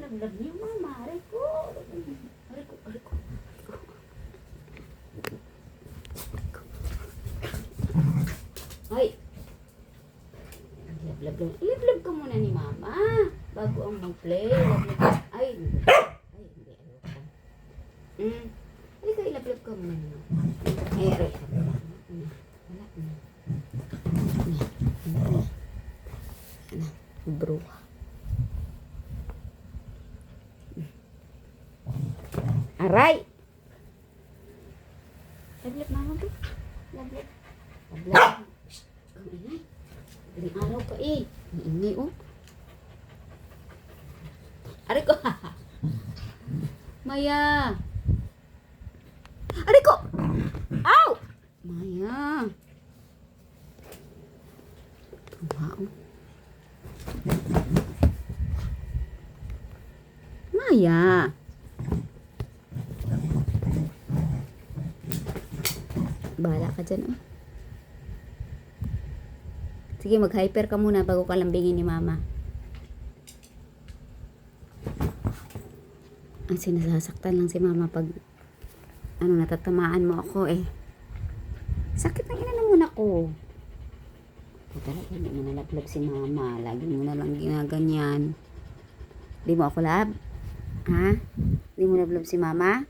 Lablab niyo, mama. Aray ko. Aray ko, aray ko. Ay. Lablab. Lablab ka muna ni mama. Bago ang mag-play. Lablab. Ay. Ay, hindi. Ayoko. Halika, ilablab ka muna ni mama. Ay, aray ka. Wala na. Bro. Aray! Lablab mama ba? Lablab. Lablab. Shhh! Kamingay. Galing araw ka eh. Maingay oh. Aray ko. Maya. Aray ko! Ow! Maya. Wow. Maya. Bahala ka dyan, oh. Sige, mag-hyper ka muna bago ka lambingin ni mama. Ang sinasasaktan lang si mama pag natatamaan mo ako eh. Sakit ng ina naman ako. Talaga, hindi mo nalablab si mama. Lagi mo na lang ginaganyan. Di mo ako lab? Ha? Di mo nalablab si mama?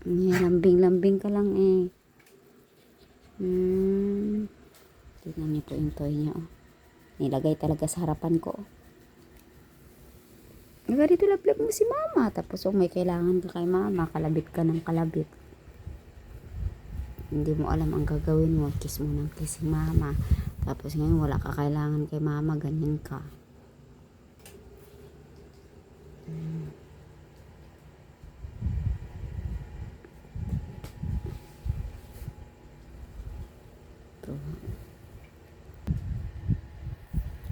Lambing-lambing ka lang eh. Tignan niyo po yung toy niya. Oh. Nilagay talaga sa harapan ko. Diba dito lablab mo si mama. Tapos may kailangan ka kay mama. Kalabit ka ng kalabit. Hindi mo alam ang gagawin mo. Kiss mo ng kiss si mama. Tapos ngayon wala ka kailangan kay mama. Ganyan ka.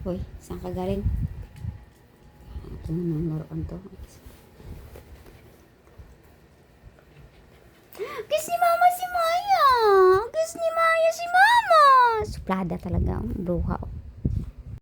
Hoy, saan ka galing? Ito naman laruan to. Kiss ni mama si Maya! Kiss ni Maya si mama! Suplada talaga ang bruha.